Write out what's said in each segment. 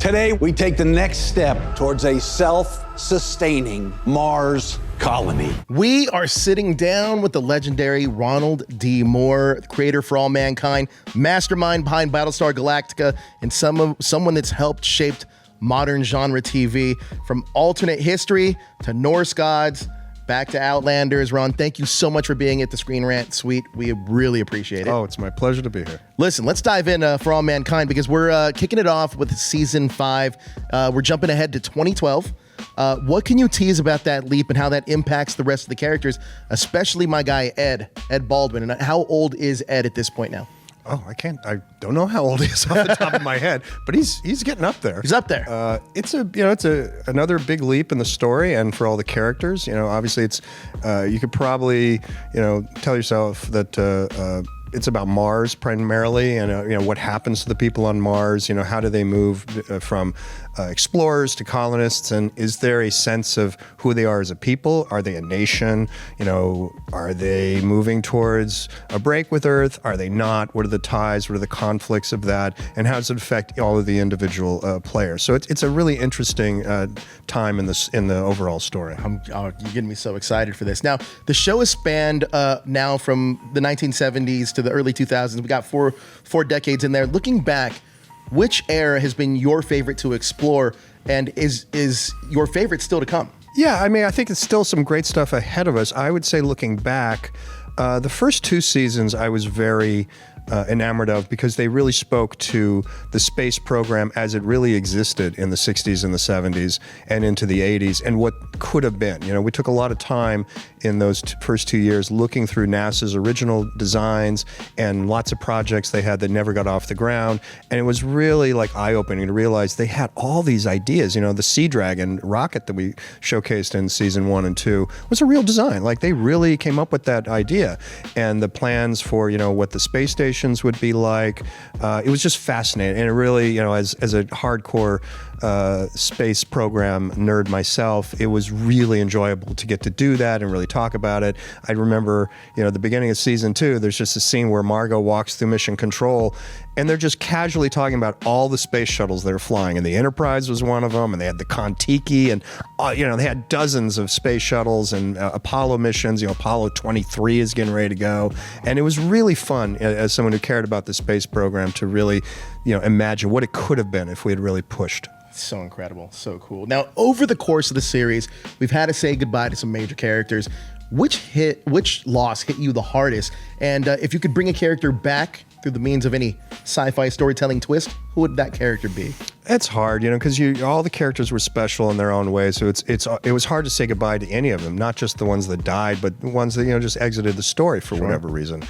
Today, we take the next step towards a self-sustaining Mars colony. We are sitting down with the legendary Ronald D. Moore, creator for all mankind, mastermind behind Battlestar Galactica, and someone that's helped shaped modern genre TV, from alternate history to Norse gods, back to Outlanders. Ron, thank you so much for being at the ScreenRant suite. We really appreciate it. Oh, it's my pleasure to be here. Listen, let's dive in For All Mankind, because we're kicking it off with season 5. We're jumping ahead to 2012. What can you tease about that leap and how that impacts the rest of the characters, especially my guy, Ed Baldwin? And how old is Ed at this point now? Oh, I don't know how old he is off the top of my head, but he's getting up there. He's up there. It's another big leap in the story and for all the characters. Obviously it's, you could probably, tell yourself that, it's about Mars primarily, and what happens to the people on Mars. How do they move from explorers to colonists, and is there a sense of who they are as a people? Are they a nation? Are they moving towards a break with Earth? Are they not? What are the ties? What are the conflicts of that? And how does it affect all of the individual players? So it's a really interesting time in the overall story. You're getting me so excited for this. Now, the show has spanned now from the 1970s to the early 2000s. We got four decades in there. Looking back, which era has been your favorite to explore, and is your favorite still to come? Yeah, I think it's still some great stuff ahead of us. I would say, looking back, the first 2 seasons I was very enamored of, because they really spoke to the space program as it really existed in the 60s and the 70s and into the 80s, and what could have been. We took a lot of time in those first 2 years looking through NASA's original designs and lots of projects they had that never got off the ground, and it was really like eye-opening to realize they had all these ideas. The Sea Dragon rocket that we showcased in season 1 and 2 was a real design. Like, they really came up with that idea, and the plans for what the space stations would be like. It was just fascinating, and it really, as a hardcore space program nerd myself, it was really enjoyable to get to do that and really talk about it. I remember, the beginning of season 2, there's just a scene where Margot walks through mission control, and they're just casually talking about all the space shuttles they're flying, and the Enterprise was one of them, and they had the Kon-Tiki, and they had dozens of space shuttles and Apollo missions. Apollo 23 is getting ready to go, and it was really fun as someone who cared about the space program to really, imagine what it could have been if we had really pushed. So incredible, so cool. Now, over the course of the series, we've had to say goodbye to some major characters. Which loss hit you the hardest? And if you could bring a character back through the means of any sci-fi storytelling twist, who would that character be? It's hard, because all the characters were special in their own way. So it was hard to say goodbye to any of them, not just the ones that died, but the ones that just exited the story for whatever reason.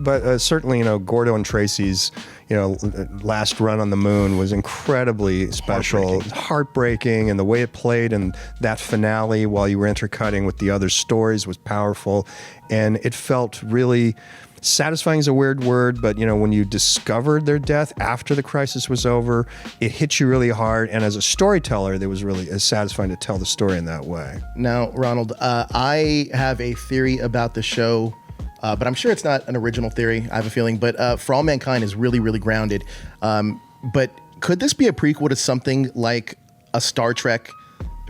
But certainly, Gordo and Tracy's last run on the moon was incredibly special, heartbreaking, and the way it played and that finale while you were intercutting with the other stories was powerful, and it felt really satisfying is a weird word, but when you discovered their death after the crisis was over, it hit you really hard, and as a storyteller, it was really satisfying to tell the story in that way. Now, Ronald, I have a theory about the show, but I'm sure it's not an original theory, I have a feeling, but For All Mankind is really, really grounded. But could this be a prequel to something like a Star Trek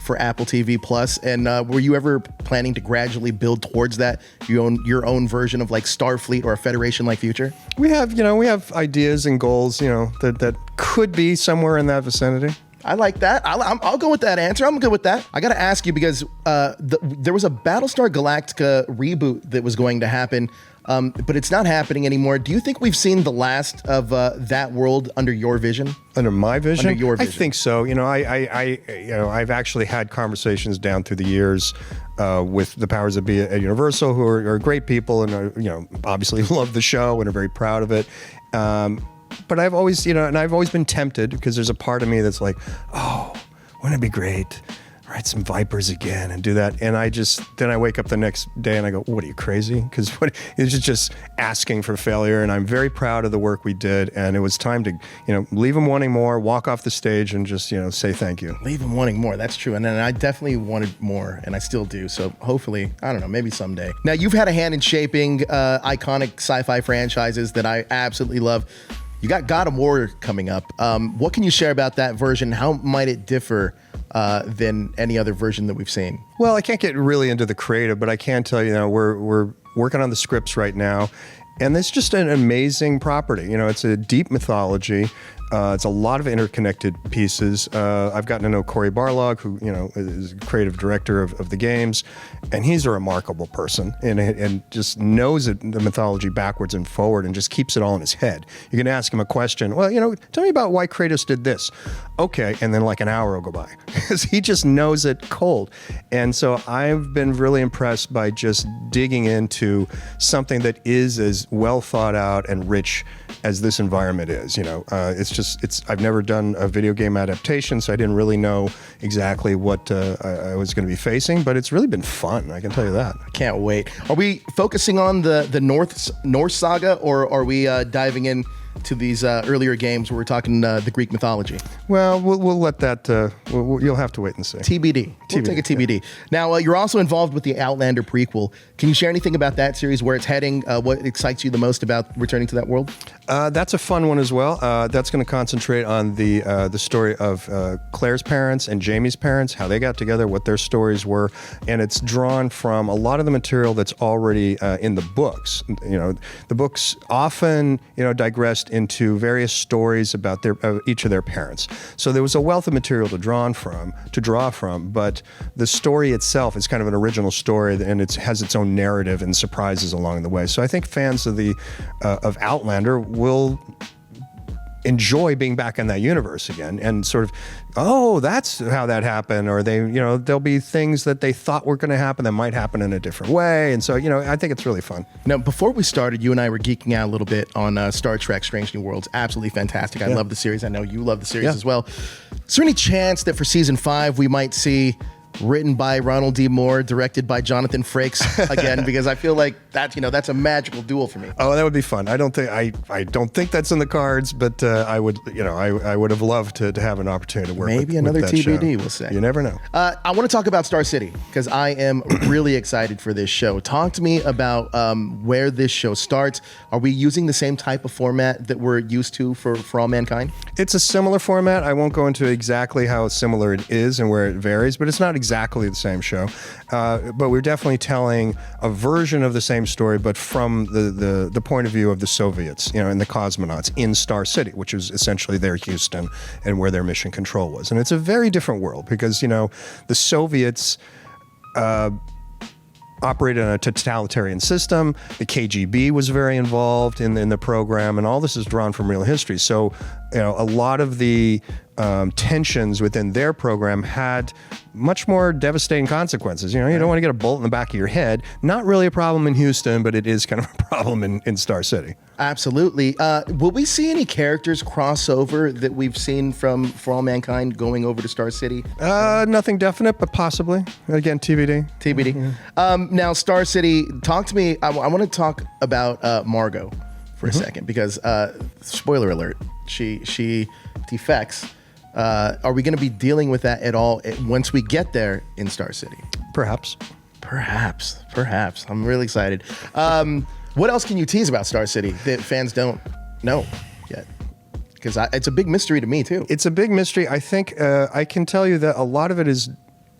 for Apple TV Plus? And were you ever planning to gradually build towards that, your own version of like Starfleet or a Federation-like future? We have ideas and goals, that could be somewhere in that vicinity. I like that. I'll go with that answer. I'm good with that. I got to ask you, because there was a Battlestar Galactica reboot that was going to happen, but it's not happening anymore. Do you think we've seen the last of that world under your vision? Under my vision? Under your vision. I think so. I've actually had conversations down through the years with the powers that be at Universal, who are great people and obviously love the show and are very proud of it. But I've always, I've always been tempted, because there's a part of me that's like, oh, wouldn't it be great? Write some Vipers again and do that. And then I wake up the next day and I go, what, are you crazy? Because it's just asking for failure. And I'm very proud of the work we did. And it was time to, leave them wanting more, walk off the stage and just, say thank you. Leave them wanting more. That's true. And then I definitely wanted more, and I still do. So hopefully, I don't know, maybe someday. Now, you've had a hand in shaping iconic sci-fi franchises that I absolutely love. You got God of War coming up. What can you share about that version? How might it differ than any other version that we've seen? Well, I can't get really into the creative, but I can tell you, we're working on the scripts right now, and it's just an amazing property. It's a deep mythology. It's a lot of interconnected pieces. I've gotten to know Cory Barlog, who is creative director of the games, and he's a remarkable person, and just knows the mythology backwards and forward, and just keeps it all in his head. You can ask him a question. Well, tell me about why Kratos did this. Okay, and then like an hour will go by because he just knows it cold. And so I've been really impressed by just digging into something that is as well thought out and rich as this environment is. I've never done a video game adaptation, so I didn't really know exactly what I was going to be facing, but it's really been fun, I can tell you that. I can't wait. Are we focusing on the Norse saga, or are we diving in to these earlier games where we're talking the Greek mythology? Well, we'll let that, you'll have to wait and see. TBD. We'll take a TBD. Yeah. Now, you're also involved with the Outlander prequel. Can you share anything about that series, where it's heading, what excites you the most about returning to that world? That's a fun one as well. That's going to concentrate on the story of Claire's parents and Jamie's parents, how they got together, what their stories were, and it's drawn from a lot of the material that's already in the books. The books often, digressed into various stories about each of their parents. So there was a wealth of material to draw from, but the story itself is kind of an original story, and it has its own narrative and surprises along the way. So I think fans of Outlander will enjoy being back in that universe again, and sort of, oh, that's how that happened, or there'll be things that they thought were going to happen that might happen in a different way. And so, I think it's really fun. Now, before we started, you and I were geeking out a little bit on Star Trek Strange New Worlds. Absolutely fantastic. I love the series. I know you love the series as well. Is there any chance that for season 5 we might see written by Ronald D. Moore, directed by Jonathan Frakes again? Because I feel like that's a magical duel for me. Oh, that would be fun. I don't think that's in the cards, but I would have loved to have an opportunity to work maybe another with that TBD. show. We'll say. You never know. I want to talk about Star City because I am really excited for this show. Talk to me about where this show starts. Are we using the same type of format that we're used to for All Mankind? It's a similar format. I won't go into exactly how similar it is and where it varies, but it's not exactly the same show. But we're definitely telling a version of the same story, but from the point of view of the Soviets, and the cosmonauts in Star City, which is essentially their Houston and where their mission control was. And it's a very different world because, the Soviets operated in a totalitarian system. The KGB was very involved in the program, and all this is drawn from real history. So, a lot of the tensions within their program had much more devastating consequences. You don't want to get a bullet in the back of your head. Not really a problem in Houston, but it is kind of a problem in Star City. Absolutely. Will we see any characters cross over that we've seen For All Mankind going over to Star City? Nothing definite, but possibly. Again, TBD. TBD. Now, Star City, talk to me. I want to talk about Margot for a second because, spoiler alert, she defects. Are we going to be dealing with that at all once we get there in Star City? Perhaps. I'm really excited. What else can you tease about Star City that fans don't know yet? Because it's a big mystery to me, too. It's a big mystery. I think I can tell you that a lot of it is,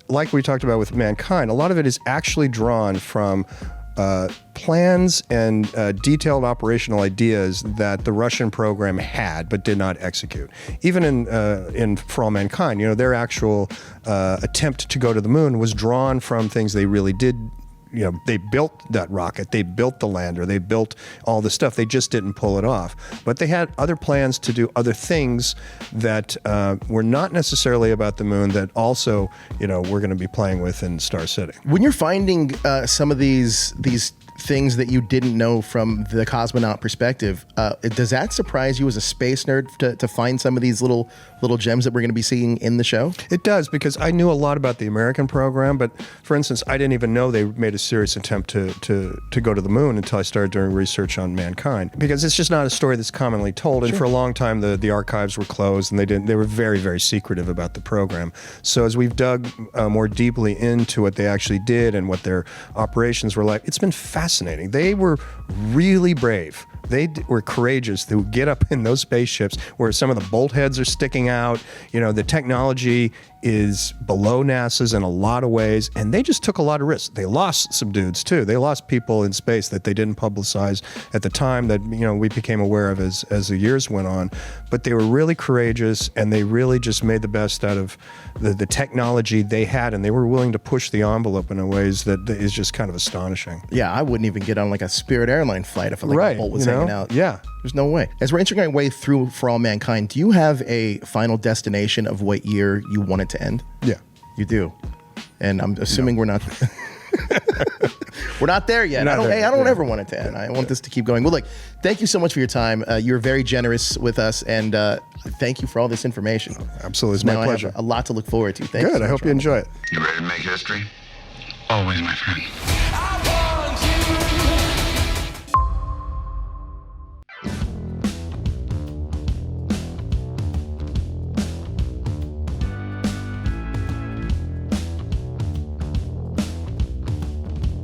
like we talked about with Mankind, a lot of it is actually drawn from plans and detailed operational ideas that the Russian program had but did not execute. Even in For All Mankind, their actual attempt to go to the moon was drawn from things they really did. They built that rocket, they built the lander, they built all the stuff. They just didn't pull it off. But they had other plans to do other things that were not necessarily about the moon that also, we're going to be playing with in Star City. When you're finding some of these things that you didn't know from the cosmonaut perspective, does that surprise you as a space nerd to find some of these little gems that we're going to be seeing in the show? It does, because I knew a lot about the American program, but for instance, I didn't even know they made a serious attempt to go to the moon until I started doing research on Mankind, because it's just not a story that's commonly told. And for a long time, the archives were closed, and they were very, very secretive about the program. So as we've dug more deeply into what they actually did and what their operations were like, it's been fascinating fascinating. They were really brave. They were courageous. They would get up in those spaceships where some of the bolt heads are sticking out. You know, the technology is below NASA's in a lot of ways, and they just took a lot of risks. They lost some dudes too. They lost people in space that they didn't publicize at the time that, you know, we became aware of as the years went on. But they were really courageous, and they really just made the best out of the technology they had, and they were willing to push the envelope in ways that is just kind of astonishing. Yeah, I wouldn't even get on like a Spirit airline flight if like a bolt was hanging out. Yeah. There's no way. As we're entering our way through For All Mankind, do you have a final destination of what year you want it to end? Yeah. You do. And I'm assuming we're not we're not there yet. I don't ever want it to end. I want this to keep going. Well, look, thank you so much for your time. You're very generous with us, and thank you for all this information. Absolutely. It's my pleasure. I have a lot to look forward to. Thank you. Good. I hope you enjoy it. You ready to make history? Always, my friend.